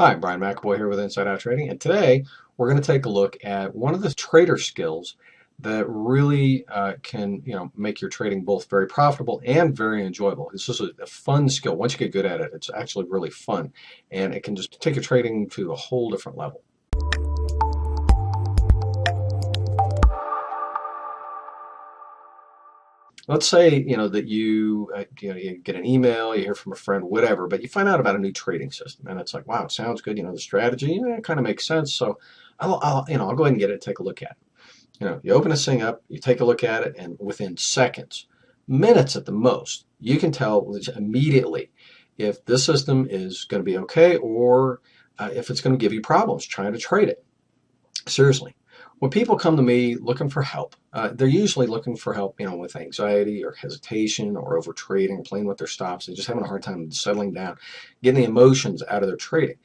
Hi, Brian McAvoy here with Inside Out Trading, and today we're going to take a look at one of the trader skills that really can, make your trading both very profitable and very enjoyable. This is a fun skill. Once you get good at it, it's actually really fun, and it can just take your trading to a whole different level. Let's say, that you get an email, you hear from a friend, whatever, but you find out about a new trading system, and it's like, wow, it sounds good. The strategy, it kind of makes sense. So I'll go ahead and get it, take a look at it. You open this thing up, you take a look at it, and within seconds, minutes at the most, you can tell immediately if this system is going to be okay or if it's going to give you problems trying to trade it. Seriously. When people come to me looking for help, they're usually looking for help, with anxiety or hesitation or over trading, playing with their stops. They're just having a hard time settling down, getting the emotions out of their trading.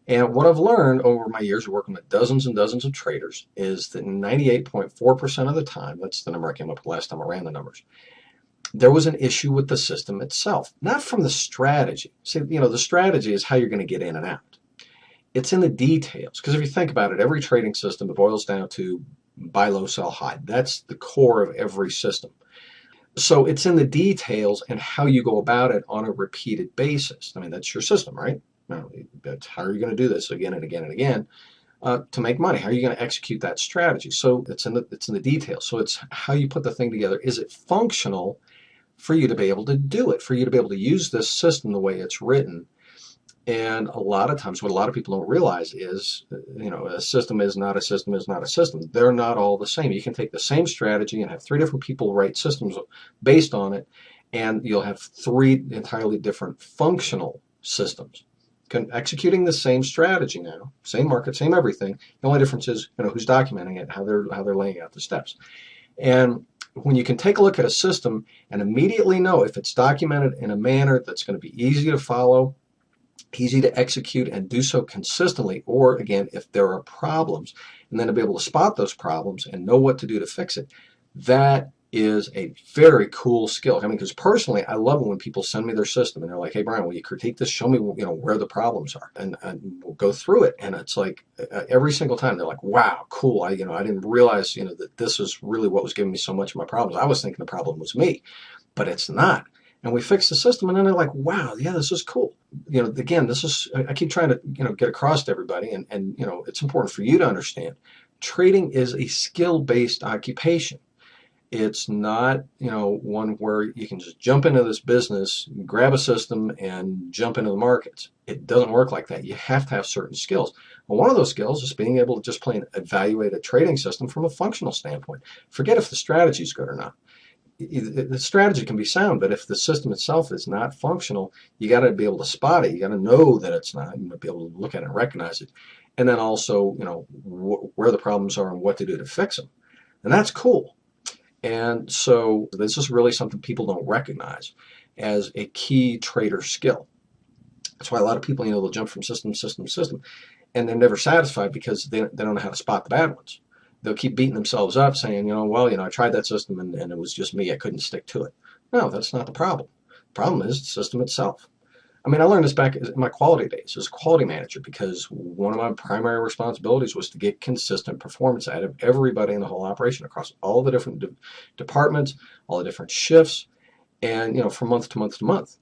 And what I've learned over my years of working with dozens and dozens of traders is that 98.4% of the time, that's the number I came up with last time I ran the numbers, there was an issue with the system itself, not from the strategy. See, the strategy is how you're going to get in and out. It's in the details, because if you think about it, every trading system, it boils down to buy low, sell high. That's the core of every system. So it's in the details and how you go about it on a repeated basis. I mean, that's your system, right? That's how are you going to do this again and again and again to make money? How are you going to execute that strategy? So it's in the details. So it's how you put the thing together. Is it functional for you to be able to do it, for you to be able to use this system the way it's written? And a lot of times, what a lot of people don't realize is, a system is not a system is not a system. They're not all the same. You can take the same strategy and have three different people write systems based on it, and you'll have three entirely different functional systems. Executing the same strategy now, same market, same everything. The only difference is, who's documenting it, how they're laying out the steps. And when you can take a look at a system and immediately know if it's documented in a manner that's going to be easy to follow, easy to execute, and do so consistently, or again, if there are problems, and then to be able to spot those problems and know what to do to fix it, that is a very cool skill. I mean, because personally, I love it when people send me their system and they're like, hey, Brian, will you critique this? Show me, where the problems are, and we'll go through it. And it's like every single time they're like, wow, cool. I didn't realize, that this was really what was giving me so much of my problems. I was thinking the problem was me, but it's not. And we fix the system, and then they're like, wow, yeah, this is cool. Again, this is, I keep trying to, get across to everybody, and it's important for you to understand. Trading is a skill-based occupation. It's not, one where you can just jump into this business, grab a system, and jump into the markets. It doesn't work like that. You have to have certain skills. Well, one of those skills is being able to just plain evaluate a trading system from a functional standpoint. Forget if the strategy is good or not. The strategy can be sound, but if the system itself is not functional, you got to be able to spot it. You got to know that it's not. You got to be able to look at it and recognize it, and then also, where the problems are and what to do to fix them. And that's cool. And so this is really something people don't recognize as a key trader skill. That's why a lot of people, they'll jump from system to system to system, and they're never satisfied because they don't know how to spot the bad ones. They'll keep beating themselves up saying, I tried that system and it was just me. I couldn't stick to it. No, that's not the problem. The problem is the system itself. I mean, I learned this back in my quality days as a quality manager, because one of my primary responsibilities was to get consistent performance out of everybody in the whole operation across all the different departments, all the different shifts, and, from month to month to month.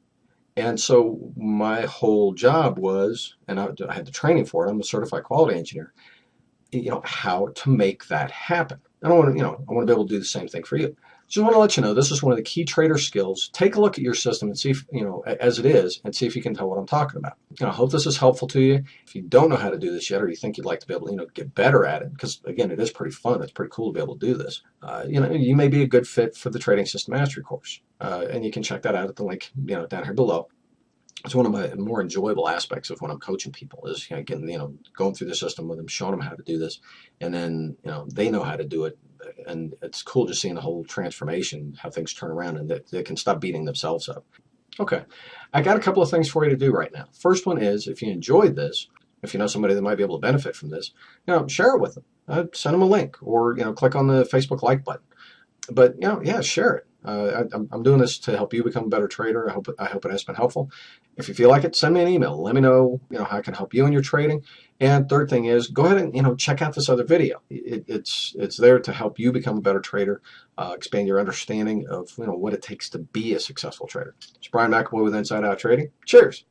And so my whole job was, and I had the training for it, I'm a certified quality engineer, how to make that happen. I want to be able to do the same thing for you. Just want to let you know, this is one of the key trader skills. Take a look at your system and see if, as it is, and see if you can tell what I'm talking about. I hope this is helpful to you. If you don't know how to do this yet, or you think you'd like to be able to, get better at it, because again, it is pretty fun. It's pretty cool to be able to do this. You may be a good fit for the Trading System Mastery course, and you can check that out at the link, down here below. It's one of my more enjoyable aspects of when I'm coaching people is getting, going through the system with them, showing them how to do this, and then they know how to do it, and it's cool just seeing the whole transformation, how things turn around, and that they can stop beating themselves up. Okay, I got a couple of things for you to do right now. First one is, if you enjoyed this, if you know somebody that might be able to benefit from this, share it with them. Send them a link, or click on the Facebook like button. But share it. I'm doing this to help you become a better trader. I hope it has been helpful. If you feel like it, send me an email. Let me know, how I can help you in your trading. And third thing is, go ahead and check out this other video. It's there to help you become a better trader, expand your understanding of what it takes to be a successful trader. It's Brian McAvoy with Inside Out Trading. Cheers.